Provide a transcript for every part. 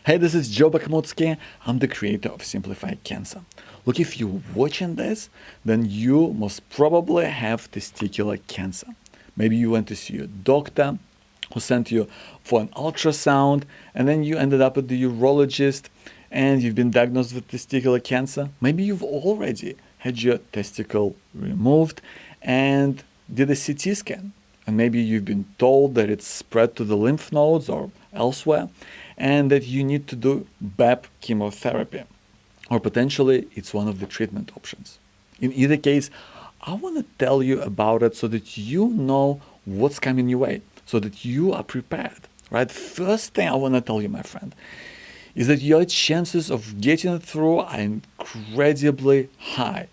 Hey, this is Joe Bakhmoutski. I'm the creator of Simplify Cancer. Look, if you're watching this, then you most probably have testicular cancer. Maybe you went to see a doctor who sent you for an ultrasound, and then you ended up at the urologist and you've been diagnosed with testicular cancer. Maybe you've already had your testicle removed and did a CT scan. And maybe you've been told that it's spread to the lymph nodes or elsewhere, and that you need to do BEP chemotherapy, or potentially it's one of the treatment options. In either case, I want to tell you about it so that you know what's coming your way, so that you are prepared, right? First thing I want to tell you, my friend, is that your chances of getting through are incredibly high,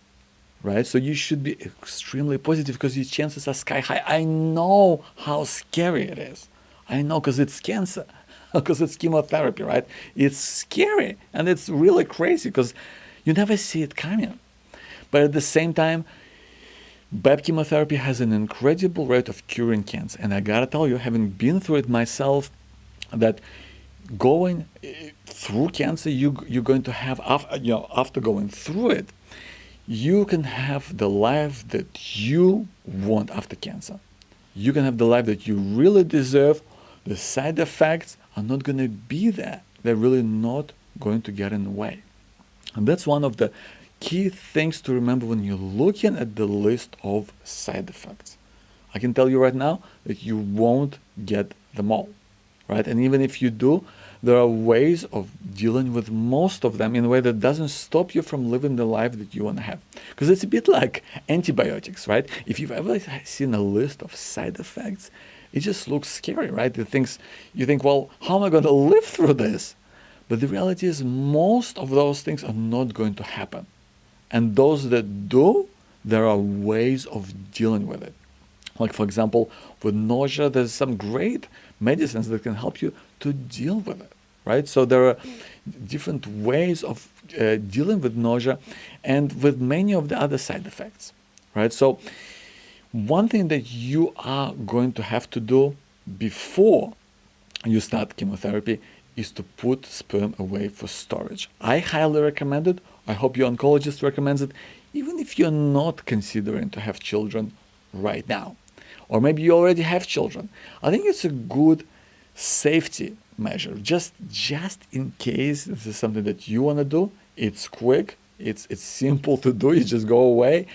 right? So you should be extremely positive because your chances are sky high. I know how scary it is. I know because it's cancer, because it's chemotherapy, right? It's scary and it's really crazy because you never see it coming. But at the same time, BEP chemotherapy has an incredible rate of curing cancer. And I gotta tell you, having been through it myself, that going through cancer, you're going to have, after going through it, you can have the life that you want after cancer. You can have the life that you really deserve. The side effects are not going to be there. They're really not going to get in the way. And that's one of the key things to remember when you're looking at the list of side effects. I can tell you right now that you won't get them all, right? And even if you do, there are ways of dealing with most of them in a way that doesn't stop you from living the life that you want to have. Because it's a bit like antibiotics, right? If you've ever seen a list of side effects, it just looks scary, right? You think, well, how am I going to live through this? But the reality is most of those things are not going to happen. And those that do, there are ways of dealing with it. Like, for example, with nausea, there's some great medicines that can help you to deal with it, right? So there are different ways of dealing with nausea and with many of the other side effects, right? So one thing that you are going to have to do before you start chemotherapy is to put sperm away for storage. I highly recommend it. I hope your oncologist recommends it, even if you're not considering to have children right now. Or maybe you already have children. I think it's a good safety measure, just in case this is something that you want to do. It's quick, it's simple to do. You just go away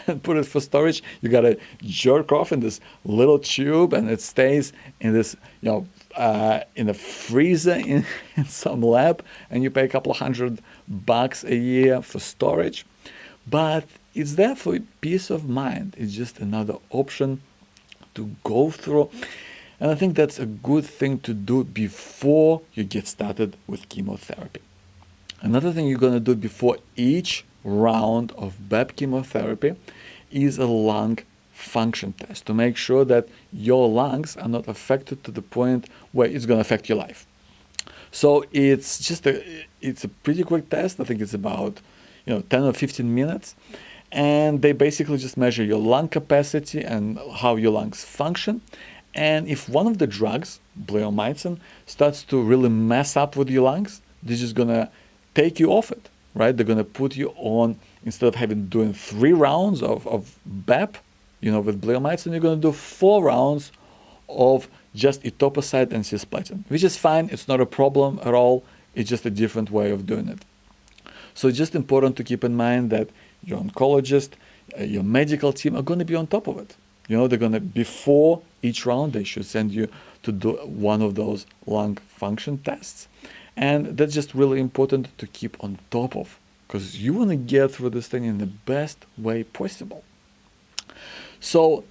and put it for storage. You gotta jerk off in this little tube, and it stays in this, in a freezer in some lab, and you pay a couple of $100 a year for storage. But it's there for peace of mind. It's just another option to go through. And I think that's a good thing to do before you get started with chemotherapy. Another thing you're going to do before each round of BEP chemotherapy is a lung function test to make sure that your lungs are not affected to the point where it's going to affect your life. So it's a pretty quick test. I think it's about 10 or 15 minutes. And they basically just measure your lung capacity and how your lungs function. And if one of the drugs, bleomycin, starts to really mess up with your lungs, they're just going to take you off it, right? They're going to put you on, instead of doing 3 rounds of BEP, with bleomycin, you're going to do 4 rounds of just etoposide and cisplatin, which is fine. It's not a problem at all. It's just a different way of doing it. So it's just important to keep in mind that your oncologist, your medical team are going to be on top of it. They're going to, before each round, they should send you to do one of those lung function tests. And that's just really important to keep on top of, because you want to get through this thing in the best way possible. So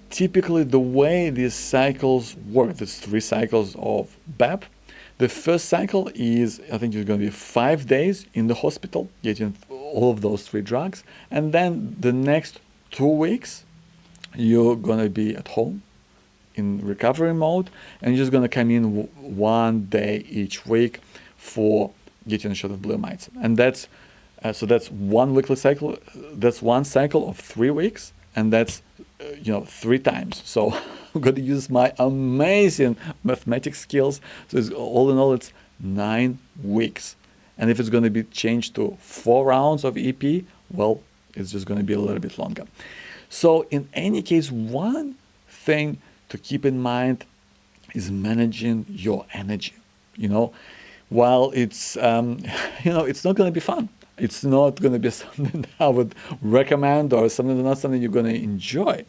typically the way these cycles work, there's 3 cycles of BEP. The first cycle is, I think it's going to be 5 days in the hospital, getting all of those 3 drugs. And then the next 2 weeks, you're going to be at home in recovery mode, and you're just going to come in 1 day each week for getting a shot of bleomycin. And that's 1 weekly cycle. That's 1 cycle of 3 weeks, and that's 3 times. So I'm going to use my amazing mathematics skills. So all in all, it's 9 weeks. And if it's going to be changed to 4 rounds of EP, well, it's just going to be a little bit longer. So in any case, one thing to keep in mind is managing your energy. While it's it's not going to be fun. It's not going to be something I would recommend or not something you're going to enjoy.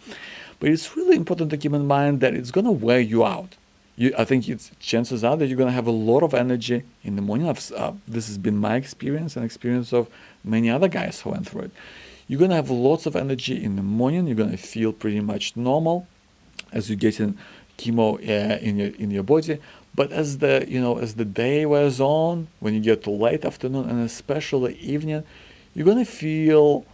But it's really important to keep in mind that it's going to wear you out. I think chances are that you're going to have a lot of energy in the morning. This has been my experience and experience of many other guys who went through it. You're going to have lots of energy in the morning. You're going to feel pretty much normal as you get in chemo in your body. But as the day wears on, when you get to late afternoon and especially evening, you're going to feel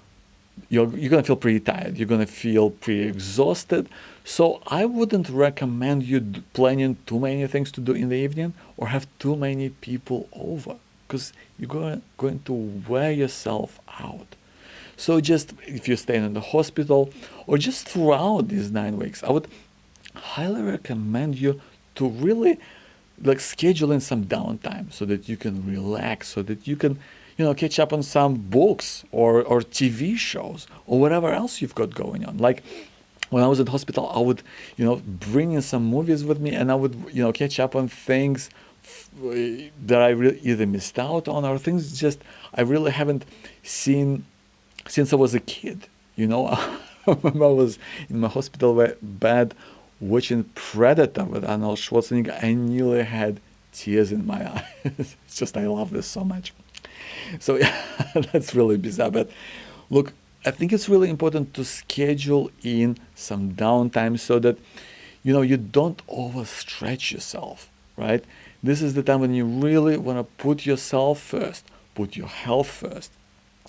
pretty tired. You're going to feel pretty exhausted. So I wouldn't recommend you planning too many things to do in the evening or have too many people over, because you're going to wear yourself out. So just if you're staying in the hospital or just throughout these 9 weeks, I would highly recommend you to really schedule in some downtime so that you can relax, so that you can catch up on some books or TV shows or whatever else you've got going on. Like when I was at hospital, I would bring in some movies with me, and I would catch up on things that I really either missed out on or things just I really haven't seen since I was a kid. I remember I was in my hospital bed watching Predator with Arnold Schwarzenegger. I nearly had tears in my eyes. It's just, I love this so much. So yeah, that's really bizarre. But look, I think it's really important to schedule in some downtime so that you don't overstretch yourself, right? This is the time when you really want to put yourself first, put your health first,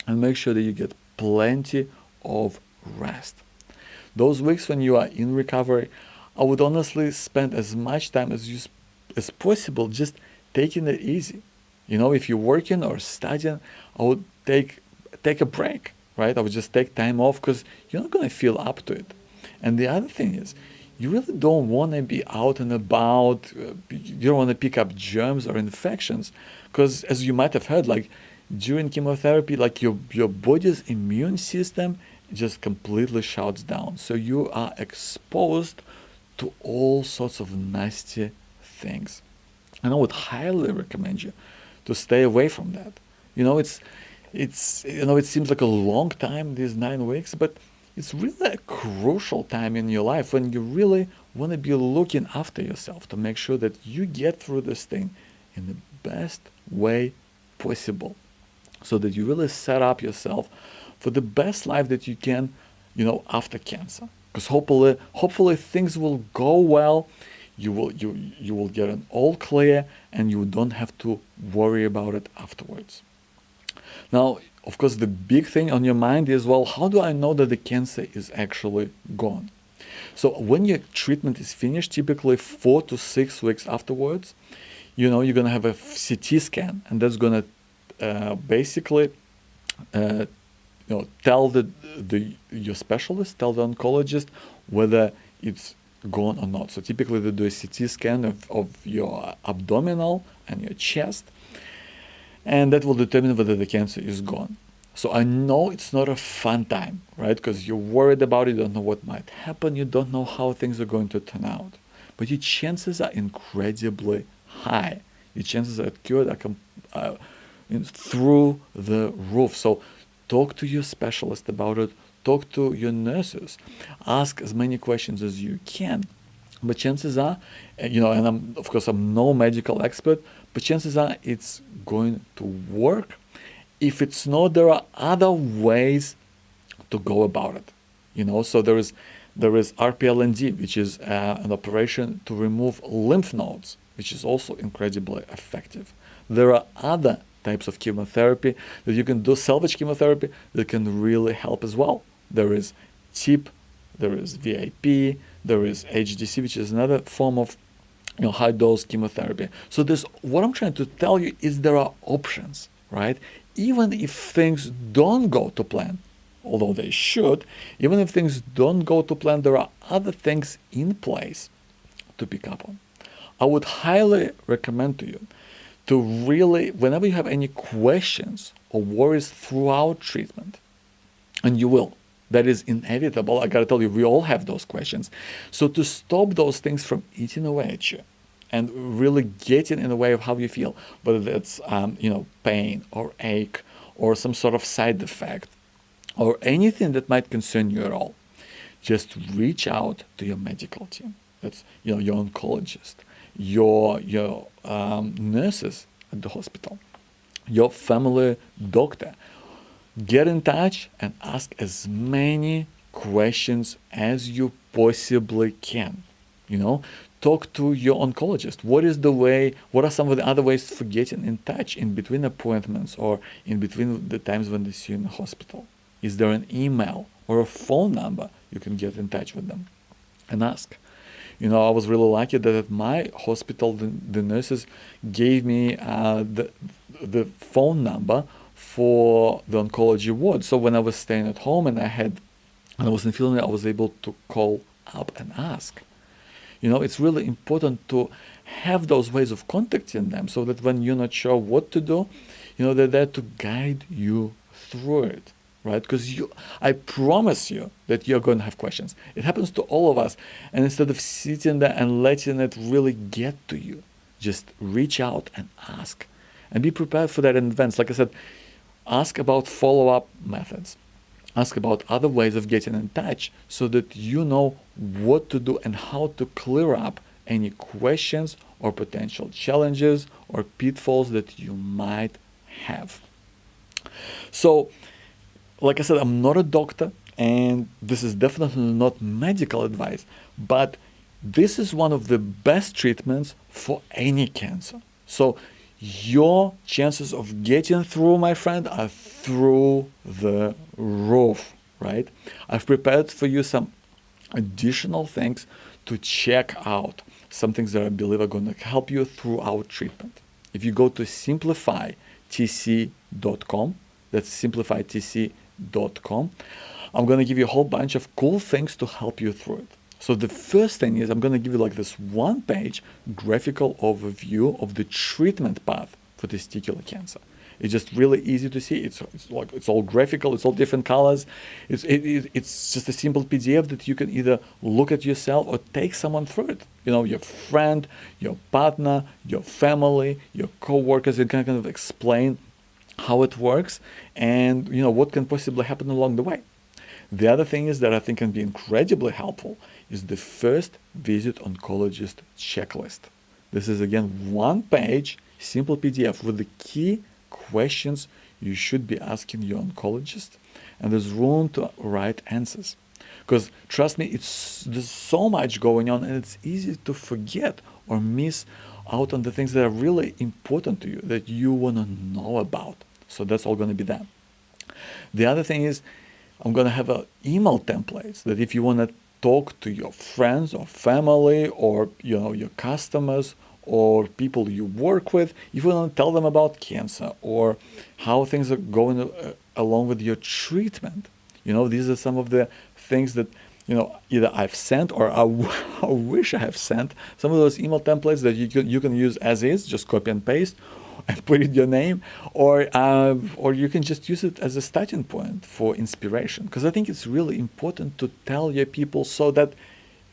and make sure that you get plenty of rest. Those weeks when you are in recovery, I would honestly spend as much time as possible just taking it easy. If you're working or studying, I would take a break, right? I would just take time off because you're not going to feel up to it. And the other thing is, you really don't want to be out and about. You don't want to pick up germs or infections because, as you might have heard, during chemotherapy, your body's immune system just completely shuts down. So you are exposed to all sorts of nasty things. And I would highly recommend you to stay away from that. It seems like a long time, these 9 weeks, but it's really a crucial time in your life when you really want to be looking after yourself to make sure that you get through this thing in the best way possible, so that you really set up yourself for the best life that you can, after cancer. Because hopefully things will go well. You will get an all clear, and you don't have to worry about it afterwards. Now, of course, the big thing on your mind is, well, how do I know that the cancer is actually gone? So when your treatment is finished, typically 4 to 6 weeks afterwards, you're going to have a CT scan, and that's going to basically tell your specialist, tell the oncologist whether it's gone or not. So typically they do a CT scan of your abdominal and your chest, and that will determine whether the cancer is gone. So I know it's not a fun time, right? Because you're worried about it, you don't know what might happen, you don't know how things are going to turn out. But your chances are incredibly high. Your chances are cured are through the roof. So talk to your specialist about it. Talk to your nurses. Ask as many questions as you can. But chances are, and I'm no medical expert, but chances are it's going to work. If it's not, there are other ways to go about it. So there is RPLND, which is an operation to remove lymph nodes, which is also incredibly effective. There are other types of chemotherapy that you can do, salvage chemotherapy, that can really help as well. There is TIP, there is VIP, there is HDC, which is another form of high dose chemotherapy. So what I'm trying to tell you is there are options, right? Even if things don't go to plan, although they should, even if things don't go to plan, there are other things in place to pick up on. I would highly recommend to you to really, whenever you have any questions or worries throughout treatment, and you will, that is inevitable. I gotta tell you, we all have those questions. So to stop those things from eating away at you and really getting in the way of how you feel, whether that's pain or ache or some sort of side effect or anything that might concern you at all, just reach out to your medical team. That's your oncologist, your nurses at the hospital, your family doctor. Get in touch and ask as many questions as you possibly can. Talk to your oncologist. What are some of the other ways for getting in touch in between appointments or in between the times when they see you in the hospital? Is there an email or a phone number you can get in touch with them and ask? I was really lucky that at my hospital, the nurses gave me the phone number for the oncology ward. So when I was staying at home and I wasn't feeling it, I was able to call up and ask. It's really important to have those ways of contacting them so that when you're not sure what to do, they're there to guide you through it, right? Because I promise you that you're going to have questions. It happens to all of us. And instead of sitting there and letting it really get to you, just reach out and ask. And be prepared for that in advance. Like I said, ask about follow-up methods. Ask about other ways of getting in touch so that you know what to do and how to clear up any questions or potential challenges or pitfalls that you might have. So, like I said, I'm not a doctor, and this is definitely not medical advice, but this is one of the best treatments for any cancer. So your chances of getting through, my friend, are through the roof, right? I've prepared for you some additional things to check out, some things that I believe are going to help you throughout treatment. If you go to simplifytc.com, that's simplifytc.com, I'm going to give you a whole bunch of cool things to help you through it. So the first thing is I'm going to give you like this one-page graphical overview of the treatment path for testicular cancer. It's just really easy to see. It's all graphical. It's all different colors. It's just a simple PDF that you can either look at yourself or take someone through it. Your friend, your partner, your family, your coworkers. It can kind of explain how it works and what can possibly happen along the way. The other thing is that I think can be incredibly helpful is the first visit oncologist checklist. This is again one-page simple PDF with the key questions you should be asking your oncologist, and there's room to write answers. Because trust me, there's so much going on, and it's easy to forget or miss out on the things that are really important to you that you want to know about. So that's all going to be there. The other thing is I'm going to have email templates that if you want to talk to your friends or family or your customers or people you work with, if you want to tell them about cancer or how things are going along with your treatment, these are some of the things that either I've sent or I wish I have sent some of those email templates that you can use as is, just copy and paste and put in your name, or you can just use it as a starting point for inspiration. Because I think it's really important to tell your people so that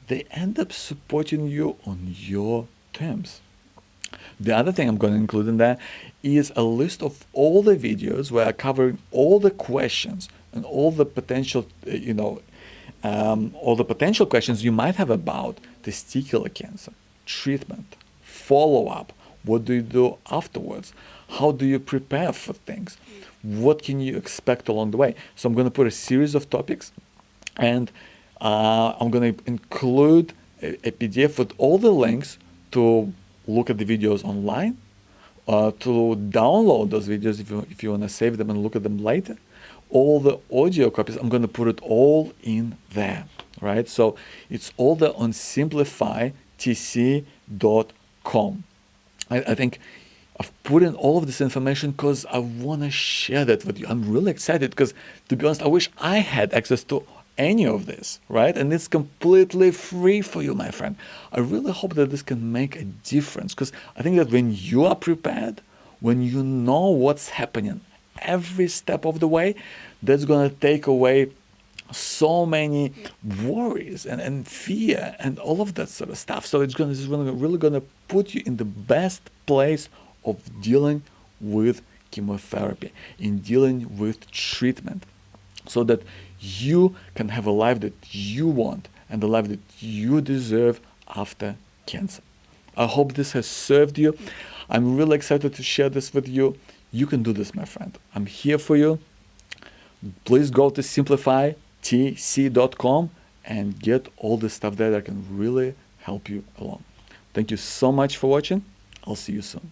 they end up supporting you on your terms. The other thing I'm going to include in there is a list of all the videos where I cover all the questions and all the potential, all the potential questions you might have about testicular cancer, treatment, follow-up. What do you do afterwards? How do you prepare for things? What can you expect along the way? So I'm going to put a series of topics, and I'm going to include a PDF with all the links to look at the videos online, to download those videos if you want to save them and look at them later. All the audio copies, I'm going to put it all in there, right? So it's all there on simplifytc.com. I think I've put in all of this information because I want to share that with you. I'm really excited because, to be honest, I wish I had access to any of this, right? And it's completely free for you, my friend. I really hope that this can make a difference, because I think that when you are prepared, when you know what's happening every step of the way, that's going to take away so many worries and fear and all of that sort of stuff. So it's really going to put you in the best place of dealing with chemotherapy, in dealing with treatment, so that you can have a life that you want and the life that you deserve after cancer. I hope this has served you. I'm really excited to share this with you. You can do this, my friend. I'm here for you. Please go to simplifytc.com and get all the stuff there that can really help you along. Thank you so much for watching. I'll see you soon.